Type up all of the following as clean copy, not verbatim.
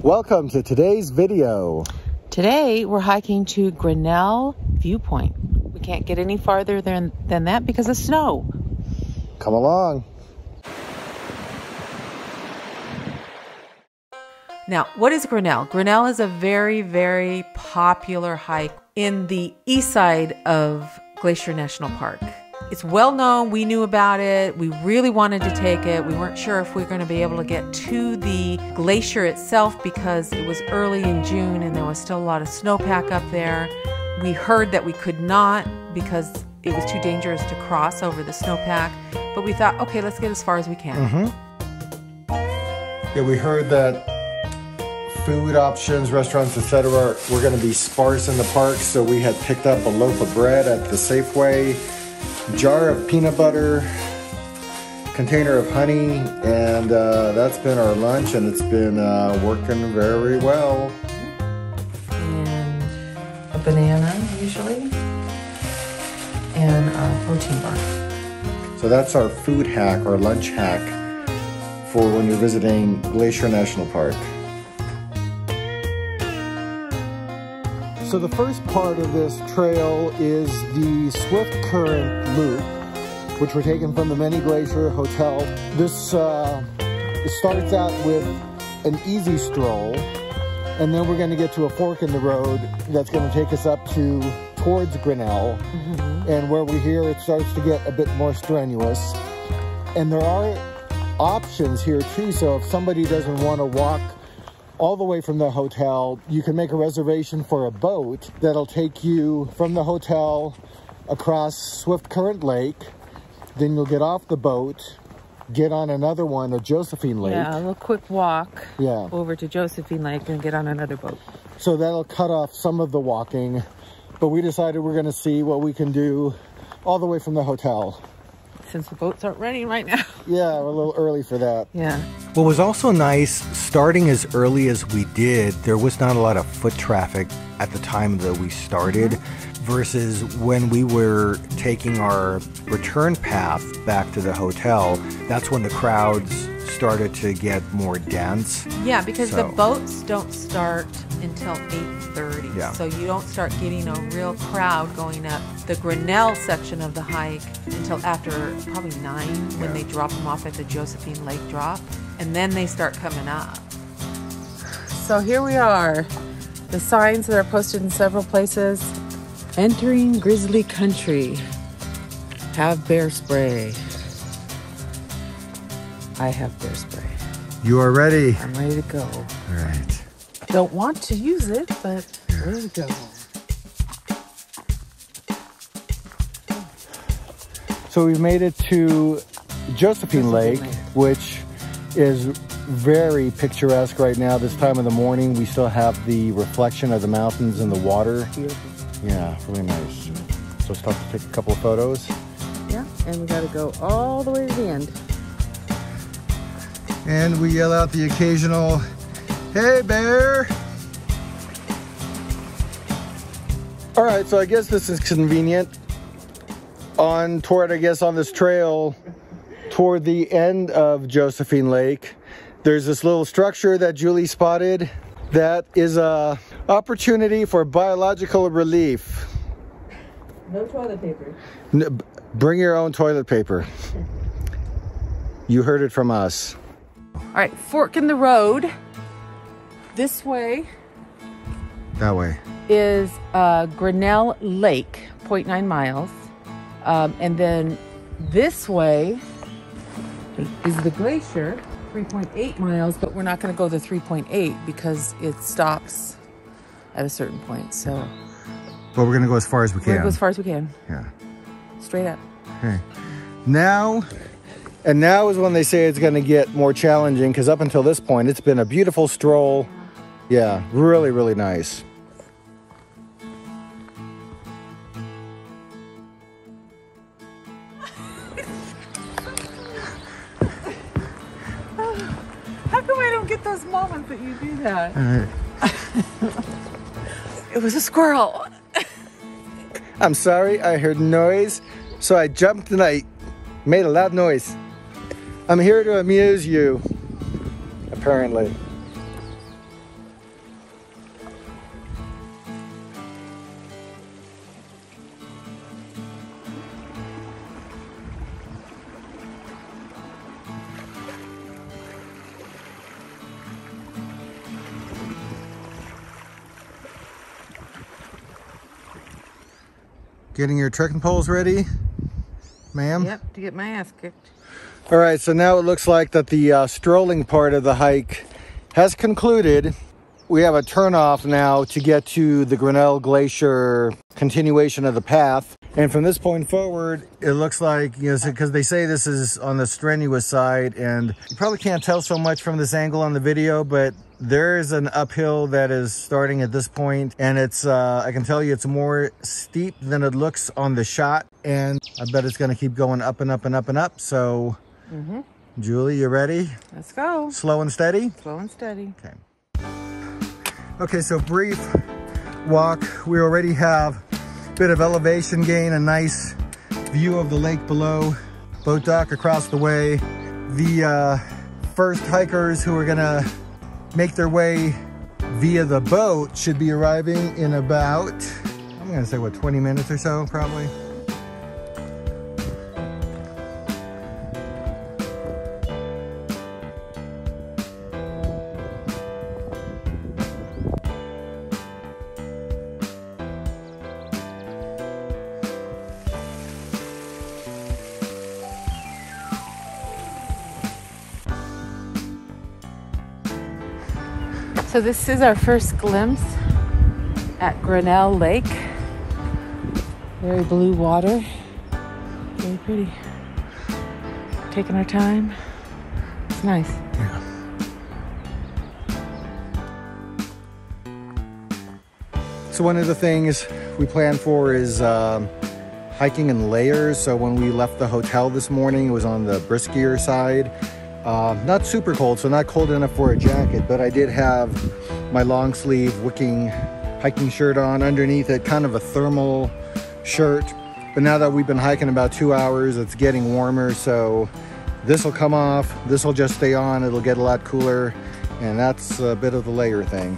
Welcome to today's video. Today we're hiking to Grinnell Viewpoint. We can't get any farther than that because of snow. Come along. Now, what is Grinnell? Grinnell is a very, very popular hike in the east side of Glacier National Park. It's well known. We knew about it. We really wanted to take it. We weren't sure if we were going to be able to get to the glacier itself because it was early in June and there was still a lot of snowpack up there. We heard that we could not because it was too dangerous to cross over the snowpack. But we thought, okay, let's get as far as we can. Yeah, we heard that food options, restaurants, etc. were going to be sparse in the park, so we had picked up a loaf of bread at the Safeway, jar of peanut butter, container of honey, and that's been our lunch, and it's been working very well. And a banana, usually, and a protein bar. So that's our food hack, our lunch hack, for when you're visiting Glacier National Park. So the first part of this trail is the Swift Current Loop, which we're taking from the Many Glacier Hotel. This it starts out with an easy stroll, and then we're going to get to a fork in the road that's going to take us up towards Grinnell, and where we hear it starts to get a bit more strenuous. And there are options here too, so if somebody doesn't want to walk all the way from the hotel, you can make a reservation for a boat that'll take you from the hotel across Swift Current Lake. Then you'll get off the boat, get on another one at Josephine Lake. Yeah, a little quick walk over to Josephine Lake and get on another boat. So that'll cut off some of the walking, but we decided we're going to see what we can do all the way from the hotel. Since the boats aren't running right now. Yeah, we're a little early for that. Yeah. What was also nice, starting as early as we did, there was not a lot of foot traffic at the time that we started, versus when we were taking our return path back to the hotel. That's when the crowds started to get more dense. Yeah, because the boats don't start until 8:30. Yeah. So you don't start getting a real crowd going up the Grinnell section of the hike until after probably 9 when they drop them off at the Josephine Lake drop. And then they start coming up. So here we are. The signs that are posted in several places. Entering Grizzly Country. Have bear spray. I have bear spray. You are ready. I'm ready to go. All right. Don't want to use it, but ready to go. So we've made it to Josephine Lake, which is very picturesque right now. This time of the morning, we still have the reflection of the mountains in the water. Beautiful. Yeah, really nice. So stop to take a couple of photos. Yeah, and we gotta go all the way to the end. And we yell out the occasional, "Hey, bear!" All right, so I guess this is convenient. On this trail, toward the end of Josephine Lake, there's this little structure that Julie spotted that is a opportunity for biological relief. No toilet paper. Bring your own toilet paper. You heard it from us. All right, fork in the road. This way. That way. Is Grinnell Lake, 0.9 miles. And then this way is the glacier, 3.8 miles, but we're not going to go the 3.8 because it stops at a certain point. So, but we're going to go as far as we can. We're going to go as far as we can. Yeah. Straight up. Okay. Now is when they say it's going to get more challenging, because up until this point, it's been a beautiful stroll. Yeah, really, really nice. How come I don't get those moments that you do that? It was a squirrel. I'm sorry, I heard noise, so I jumped and I made a loud noise. I'm here to amuse you, apparently. Getting your trekking poles ready, ma'am? Yep, to get my ass kicked. All right, so now it looks like that the strolling part of the hike has concluded. We have a turnoff now to get to the Grinnell Glacier continuation of the path. And from this point forward, it looks like, you know, because they say this is on the strenuous side, and you probably can't tell so much from this angle on the video, but there is an uphill that is starting at this point, and it's, I can tell you it's more steep than it looks on the shot, and I bet it's gonna keep going up and up and up and up, so Julie, you ready? Let's go. Slow and steady? Slow and steady. Okay. Okay, so brief walk. We already have a bit of elevation gain, a nice view of the lake below, boat dock across the way. The first hikers who are gonna make their way via the boat should be arriving in about, I'm gonna say what, 20 minutes or so, probably. So this is our first glimpse at Grinnell Lake. Very blue water, very pretty. Taking our time, it's nice. Yeah. So one of the things we plan for is hiking in layers. So when we left the hotel this morning, it was on the briskier side. Not super cold, so not cold enough for a jacket, but I did have my long sleeve wicking hiking shirt on underneath it, kind of a thermal shirt. But now that we've been hiking about 2 hours, it's getting warmer, so this will come off, this will just stay on, it'll get a lot cooler, and that's a bit of the layer thing.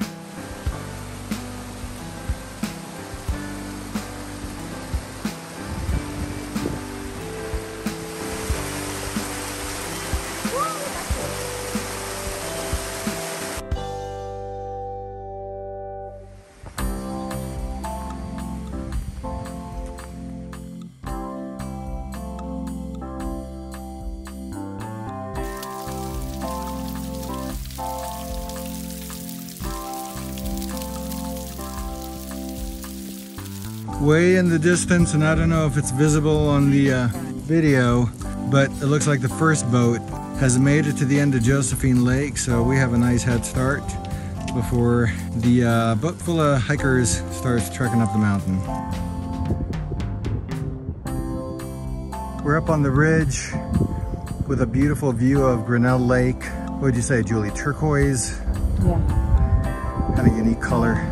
Way in the distance, and I don't know if it's visible on the video, but it looks like the first boat has made it to the end of Josephine Lake, so we have a nice head start before the boat full of hikers starts trekking up the mountain. We're up on the ridge with a beautiful view of Grinnell Lake. What would you say, Julie? Turquoise? Yeah. Kind of unique color.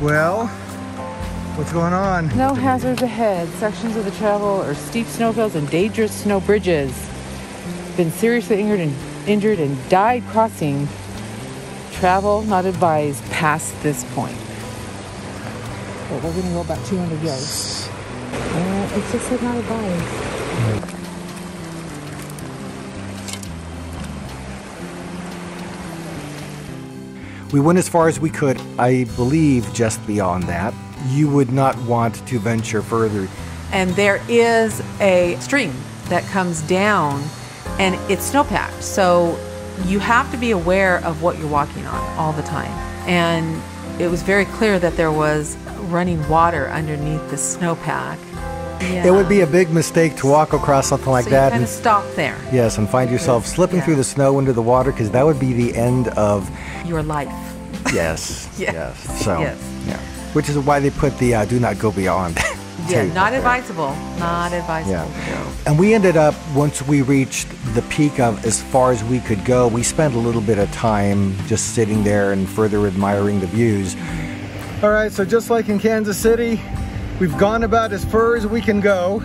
Well, what's going on? No hazards ahead. Sections of the travel are steep snowfields and dangerous snow bridges. Been seriously injured and died crossing. Travel not advised past this point. But we're gonna go about 200 yards. It just said not advised. We went as far as we could. I believe just beyond that, you would not want to venture further. And there is a stream that comes down and it's snowpacked. So you have to be aware of what you're walking on all the time. And it was very clear that there was running water underneath the snowpack. Yeah. It would be a big mistake to walk across something like that. You kind of stop there. Yes, and find yourself slipping through the snow into the water, because that would be the end of your life. Yes. Yes. So, yes. Yeah. Which is why they put the do not go beyond. Yeah, not advisable. Not advisable. Yeah. And we ended up, once we reached the peak of as far as we could go, we spent a little bit of time just sitting there and further admiring the views. All right, so just like in Kansas City, we've gone about as far as we can go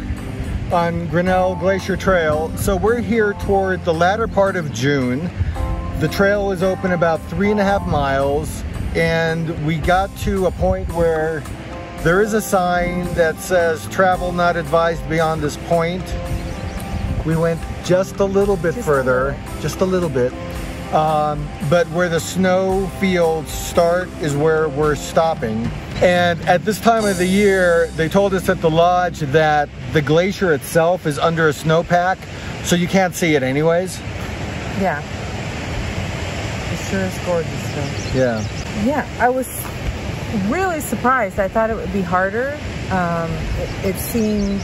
on Grinnell Glacier Trail. So we're here toward the latter part of June. The trail is open about 3.5 miles. and we got to a point where there is a sign that says travel not advised beyond this point. We went just a little bit further, just a little bit. But where the snow fields start is where we're stopping. And at this time of the year, they told us at the lodge that the glacier itself is under a snowpack, so you can't see it anyways. Yeah. It sure is gorgeous though. Yeah. Yeah, I was really surprised. I thought it would be harder. It seemed,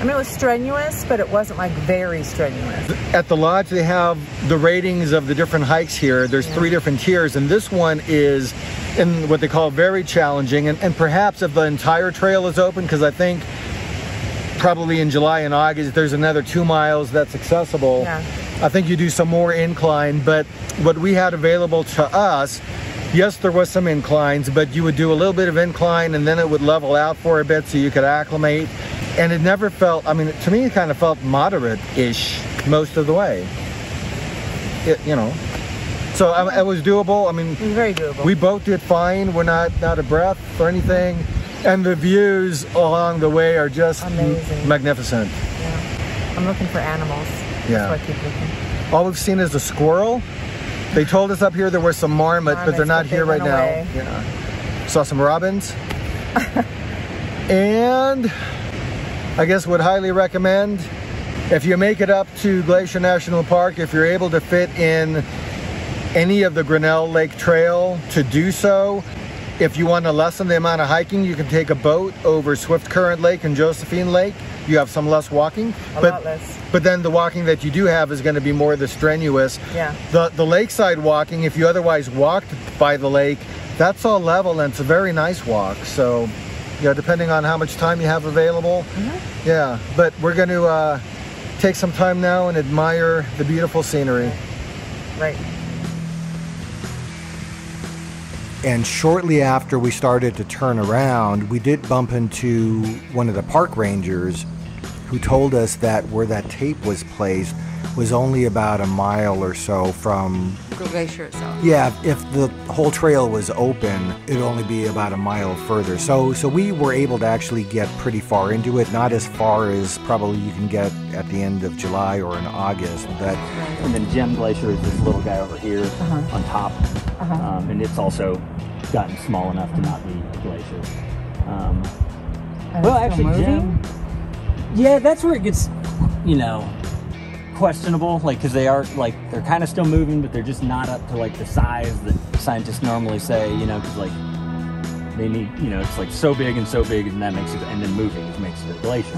I mean, it was strenuous, but it wasn't like very strenuous. At the lodge, they have the ratings of the different hikes here. There's 3 different tiers, and this one is in what they call very challenging. And perhaps if the entire trail is open, because I think probably in July and August, there's another 2 miles that's accessible. Yeah. I think you do some more incline, but what we had available to us, yes, there was some inclines, but you would do a little bit of incline and then it would level out for a bit so you could acclimate. And it never felt, I mean, to me, it kind of felt moderate-ish most of the way. You know. So it was doable. I mean, it was very doable. We both did fine. We're not out of breath or anything. And the views along the way are just amazing. Magnificent. Yeah. I'm looking for animals. Yeah. That's why I keep looking. All we've seen is a squirrel. They told us up here there were some marmots, but they're not here right now. Yeah. Saw some robins. And I guess would highly recommend, if you make it up to Glacier National Park, if you're able to fit in any of the Grinnell Lake Trail, to do so. If you want to lessen the amount of hiking, you can take a boat over Swift Current Lake and Josephine Lake. You have some less walking. A lot less. But then the walking that you do have is going to be more the strenuous. Yeah. The lakeside walking, if you otherwise walked by the lake, that's all level and it's a very nice walk. So, yeah, depending on how much time you have available. Yeah, but we're going to take some time now and admire the beautiful scenery. Right. And shortly after we started to turn around, we did bump into one of the park rangers who told us that where that tape was placed was only about a mile or so from the glacier itself. Yeah, if the whole trail was open, it'd only be about a mile further. So we were able to actually get pretty far into it, not as far as probably you can get at the end of July or in August. But and then Gem Glacier is this little guy over here on top, and it's also gotten small enough to not be a glacier. Well, actually, Gem, yeah, that's where it gets, you know, questionable, like, because they are, like, they're kind of still moving, but they're just not up to, like, the size that scientists normally say, you know, because, like, they need, you know, it's, like, so big, and that makes it, and then moving makes it a glacier.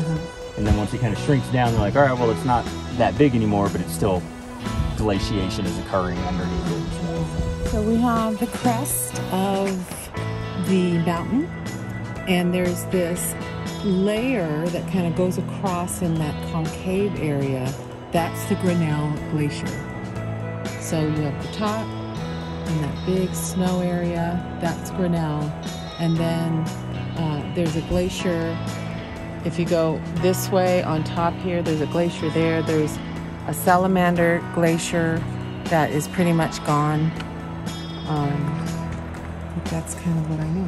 And then once it kind of shrinks down, they're like, all right, well, it's not that big anymore, but it's still, glaciation is occurring underneath it. So we have the crest of the mountain, and there's this layer that kind of goes across in that concave area. That's the Grinnell Glacier. So you have the top and that big snow area, that's Grinnell. And then there's a glacier. If you go this way on top here, there's a glacier there. There's a salamander glacier that is pretty much gone. I think that's kind of what I know.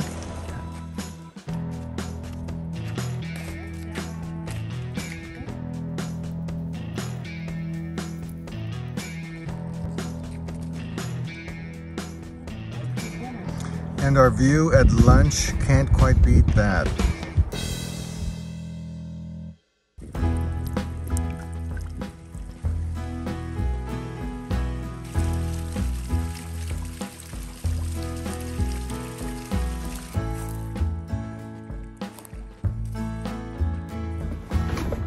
And our view at lunch can't quite beat that.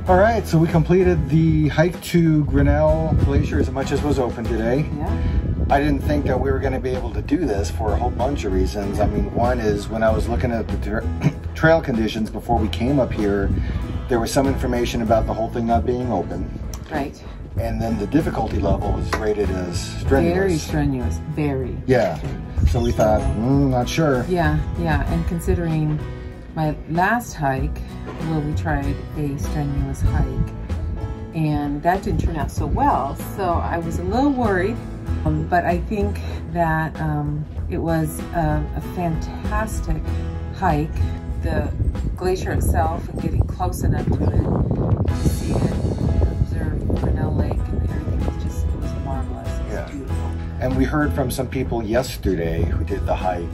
All right, so we completed the hike to Grinnell Glacier as much as was open today. Yeah. I didn't think that we were going to be able to do this for a whole bunch of reasons. I mean, one is when I was looking at the trail conditions before we came up here, there was some information about the whole thing not being open. Right. And then the difficulty level was rated as strenuous. Very strenuous, very. Yeah. So we thought, not sure. Yeah, yeah. And considering my last hike, where we tried a strenuous hike, and that didn't turn out so well, so I was a little worried. But I think that it was a fantastic hike. The glacier itself and getting close enough to it to see it and observe Grinnell Lake and everything it was marvelous. It was beautiful. And we heard from some people yesterday who did the hike,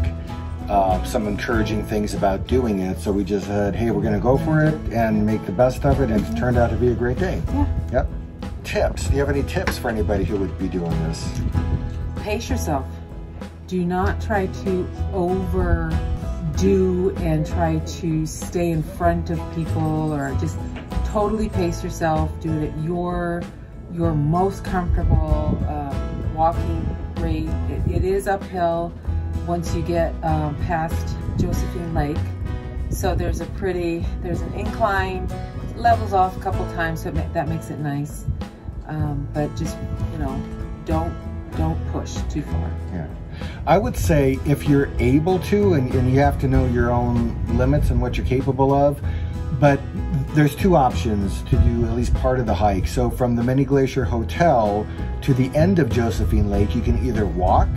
some encouraging things about doing it. So we just said, hey, we're going to go for it and make the best of it. And it turned out to be a great day. Yeah. Yep. Tips. Do you have any tips for anybody who would be doing this? Pace yourself. Do not try to overdo and try to stay in front of people, or just totally pace yourself. Do it at your most comfortable walking rate. It is uphill once you get past Josephine Lake. So there's an incline, it levels off a couple times, so that makes it nice. But just, don't push too far. Yeah. I would say if you're able to, and you have to know your own limits and what you're capable of, but there's two options to do at least part of the hike. So from the Many Glacier Hotel to the end of Josephine Lake, you can either walk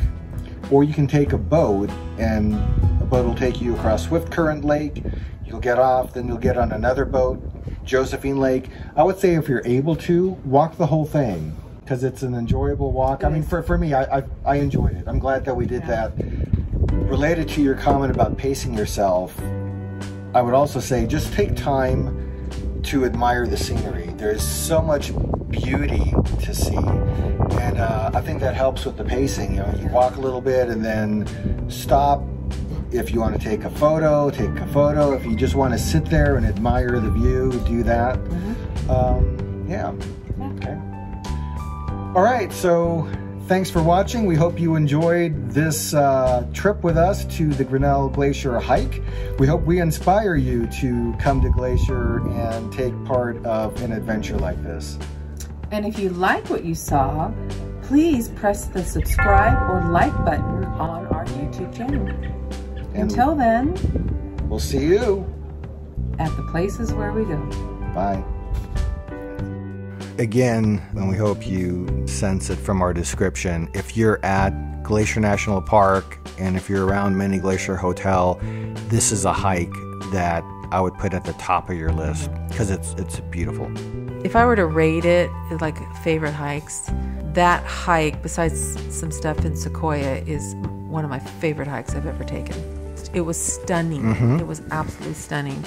or you can take a boat, and a boat will take you across Swift Current Lake. You'll get off, then you'll get on another boat, Josephine Lake. I would say if you're able to, walk the whole thing, because it's an enjoyable walk. I mean, for me, I enjoyed it. I'm glad that we did that. Related to your comment about pacing yourself, I would also say just take time to admire the scenery. There's so much beauty to see, and I think that helps with the pacing. You walk a little bit and then stop. If you want to take a photo, take a photo. If you just want to sit there and admire the view, do that. Yeah. Okay. All right, so thanks for watching. We hope you enjoyed this trip with us to the Grinnell Glacier hike. We hope we inspire you to come to Glacier and take part of an adventure like this. And if you like what you saw, please press the subscribe or like button on our YouTube channel. And until then, we'll see you at the places where we go. Bye. Again, and we hope you sense it from our description, if you're at Glacier National Park and if you're around Many Glacier Hotel, this is a hike that I would put at the top of your list because it's beautiful. If I were to rate it like favorite hikes, that hike, besides some stuff in Sequoia, is one of my favorite hikes I've ever taken. It was stunning. It was absolutely stunning.